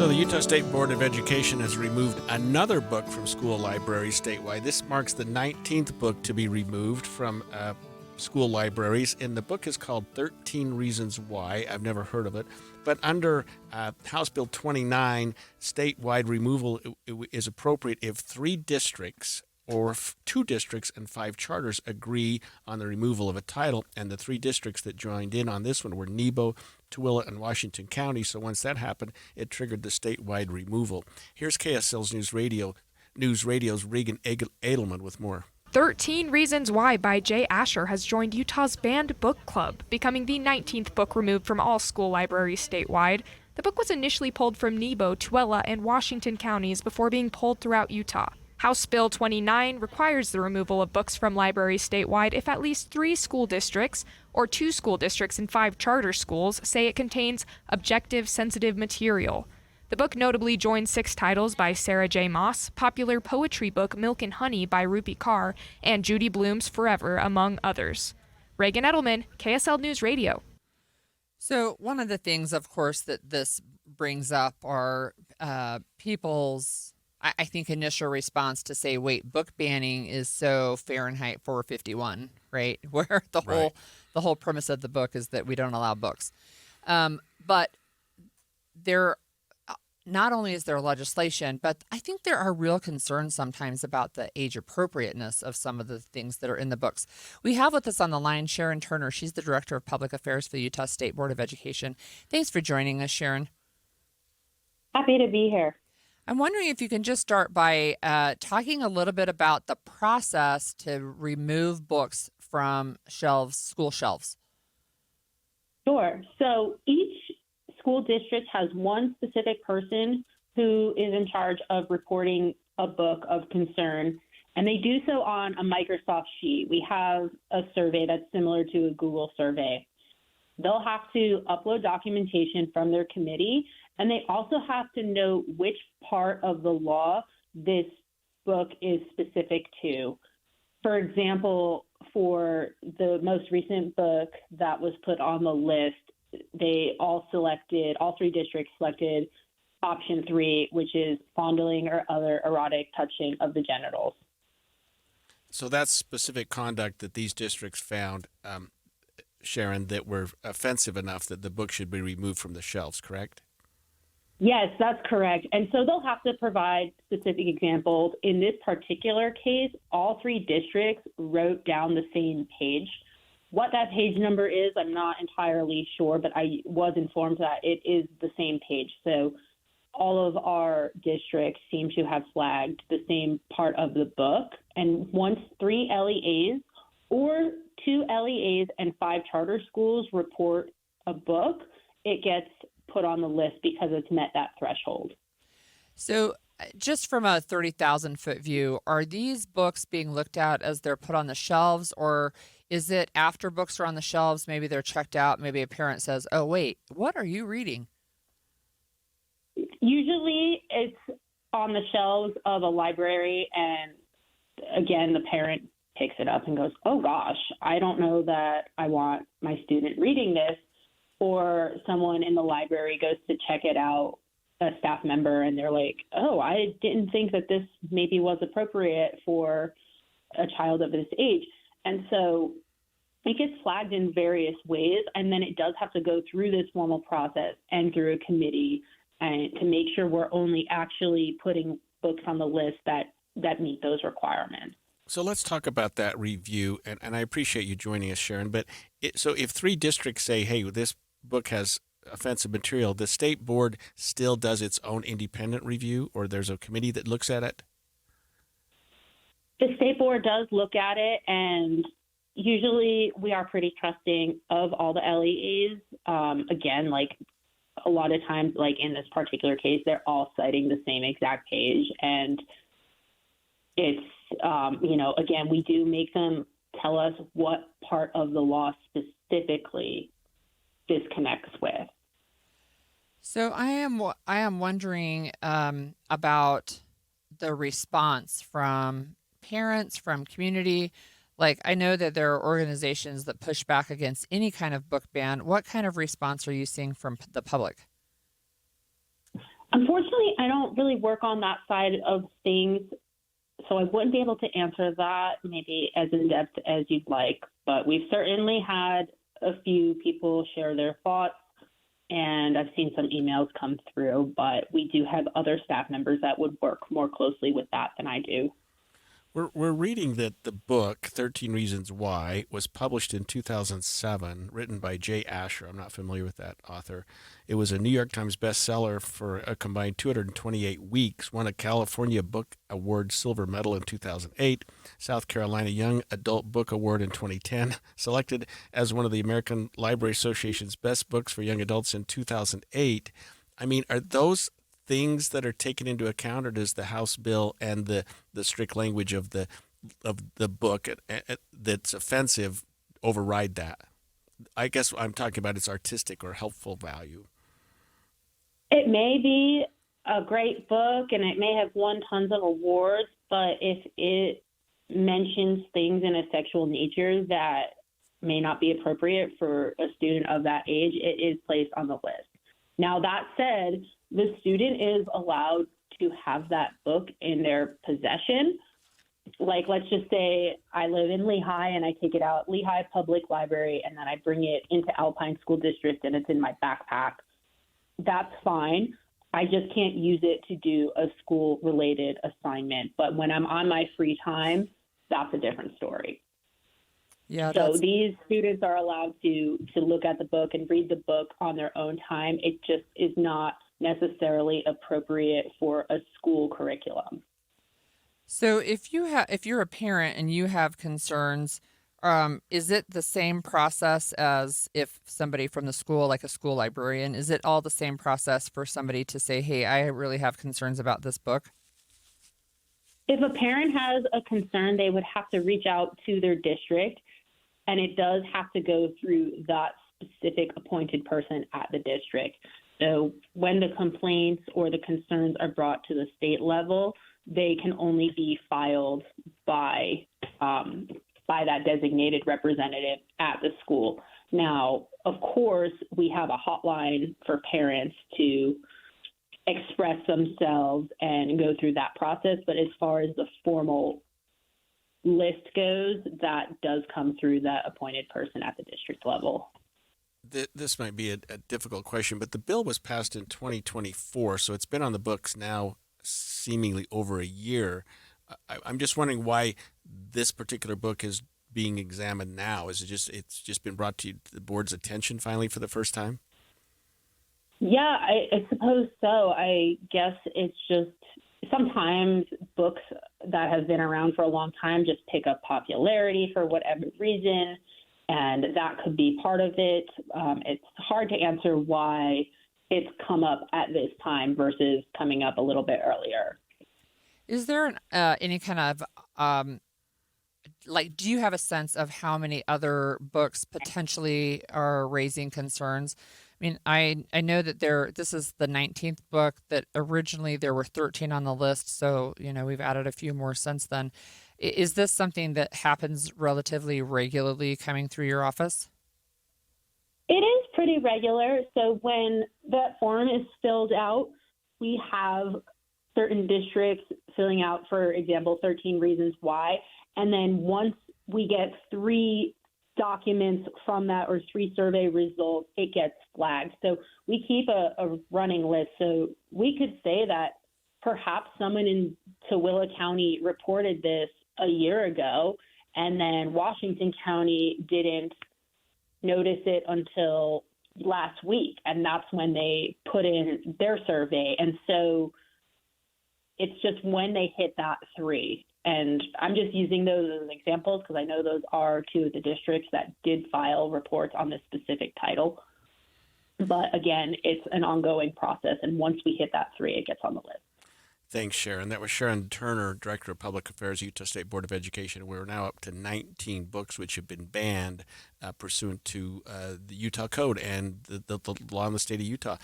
So the Utah State Board of Education has removed another book from school libraries statewide. This marks the 19th book to be removed from school libraries, and the book is called 13 Reasons Why. I've never heard of it. But under House Bill 29, statewide removal is appropriate if 3 districts or 2 districts and 5 charters agree on the removal of a title. And the 3 districts that joined in on this one were Nebo, Tooele, and Washington County. So once that happened, it triggered the statewide removal. Here's KSL's NewsRadio's Regan Edelman with more. 13 Reasons Why by Jay Asher has joined Utah's Banned Book Club, becoming the 19th book removed from all school libraries statewide. The book was initially pulled from Nebo, Tooele, and Washington counties before being pulled throughout Utah. House Bill 29 requires the removal of books from libraries statewide if at least 3 school districts or 2 school districts and 5 charter schools say it contains objective, sensitive material. The book notably joins 6 titles by Sarah J. Maas, popular poetry book Milk and Honey by Rupi Kaur, and Judy Blume's Forever, among others. Reagan Edelman, KSL News Radio. So one of the things, of course, that this brings up are people's, I think, initial response to say, wait, book banning is so Fahrenheit 451, right? Where the whole premise of the book is that we don't allow books. But there, not only is there legislation, but I think there are real concerns sometimes about the age appropriateness of some of the things that are in the books. We have with us on the line Sharon Turner. She's the Director of Public Affairs for the Utah State Board of Education. Thanks for joining us, Sharon. Happy to be here. I'm wondering if you can just start by talking a little bit about the process to remove books from shelves, school shelves. Sure. So each school district has one specific person who is in charge of reporting a book of concern, and they do so on a Microsoft sheet. We have a survey that's similar to a Google survey. They'll have to upload documentation from their committee, and they also have to know which part of the law this book is specific to. For example, for the most recent book that was put on the list, all 3 districts selected option 3, which is fondling or other erotic touching of the genitals. So that's specific conduct that these districts found, Sharon, that were offensive enough that the book should be removed from the shelves, correct? Yes, that's correct. And so they'll have to provide specific examples. In this particular case, all 3 districts wrote down the same page. What that page number is, I'm not entirely sure, but I was informed that it is the same page. So all of our districts seem to have flagged the same part of the book. And once 3 LEAs or 2 LEAs and 5 charter schools report a book, it gets put on the list because it's met that threshold. So just from a 30,000-foot view, are these books being looked at as they're put on the shelves, or is it after books are on the shelves, maybe they're checked out, maybe a parent says, oh, wait, what are you reading? Usually it's on the shelves of a library, and again, the parent picks it up and goes, oh gosh, I don't know that I want my student reading this. Or someone in the library goes to check it out, a staff member, and they're like, oh, I didn't think that this maybe was appropriate for a child of this age. And so it gets flagged in various ways, and then it does have to go through this formal process and through a committee and to make sure we're only actually putting books on the list that meet those requirements. So let's talk about that review, and I appreciate you joining us, Sharon. But so if 3 districts say, hey, this book has offensive material, the state board still does its own independent review, or there's a committee that looks at it? The state board does look at it, and usually we are pretty trusting of all the LEAs. Again, like a lot of times, like in this particular case, they're all citing the same exact page, and it's, again, we do make them tell us what part of the law specifically this connects with. So I am wondering about the response from parents, from community. Like, I know that there are organizations that push back against any kind of book ban. What kind of response are you seeing from the public? Unfortunately, I don't really work on that side of things, so I wouldn't be able to answer that maybe as in depth as you'd like. But we've certainly had a few people share their thoughts, and I've seen some emails come through, but we do have other staff members that would work more closely with that than I do. We're reading that the book, 13 Reasons Why, was published in 2007, written by Jay Asher. I'm not familiar with that author. It was a New York Times bestseller for a combined 228 weeks, won a California Book Award Silver Medal in 2008, South Carolina Young Adult Book Award in 2010, selected as one of the American Library Association's best books for young adults in 2008. I mean, are those things that are taken into account, or does the House bill and the strict language of the book that's offensive override that? I guess I'm talking about its artistic or helpful value. It may be a great book and it may have won tons of awards, but if it mentions things in a sexual nature that may not be appropriate for a student of that age, it is placed on the list. Now, that said, the student is allowed to have that book in their possession. Like, let's just say I live in Lehigh and I take it out Lehigh Public Library and then I bring it into Alpine School District and it's in my backpack. That's fine. I just can't use it to do a school-related assignment. But when I'm on my free time, that's a different story. Yeah. So these students are allowed to look at the book and read the book on their own time. It just is not necessarily appropriate for a school curriculum. So if you're a parent and you have concerns, is it the same process as if somebody from the school, like a school librarian, is it all the same process for somebody to say, hey, I really have concerns about this book? If a parent has a concern, they would have to reach out to their district, and it does have to go through that specific appointed person at the district. So when the complaints or the concerns are brought to the state level, they can only be filed by that designated representative at the school. Now, of course, we have a hotline for parents to express themselves and go through that process. But as far as the formal list goes, that does come through that appointed person at the district level. This might be a difficult question, but the bill was passed in 2024, so it's been on the books now seemingly over a year. I'm just wondering why this particular book is being examined now. Is it it's just been brought to the board's attention finally for the first time? Yeah, I suppose so. I guess it's just sometimes books that have been around for a long time just pick up popularity for whatever reason, and that could be part of it. It's hard to answer why it's come up at this time versus coming up a little bit earlier. Is there any kind of do you have a sense of how many other books potentially are raising concerns? I mean, I know that this is the 19th book, that originally there were 13 on the list, so we've added a few more since then. Is this something that happens relatively regularly coming through your office? It is pretty regular. So when that form is filled out, we have certain districts filling out, for example, 13 reasons why. And then once we get 3 documents from that or 3 survey results, it gets flagged. So we keep a running list. So we could say that perhaps someone in Tooele County reported this a year ago, and then Washington County didn't notice it until last week, and that's when they put in their survey. And so it's just when they hit that 3. And I'm just using those as examples because I know those are 2 of the districts that did file reports on this specific title. But again, it's an ongoing process. And once we hit that 3, it gets on the list. Thanks, Sharon. That was Sharon Turner, Director of Public Affairs, Utah State Board of Education. We're now up to 19 books which have been banned pursuant to the Utah Code and the law in the state of Utah.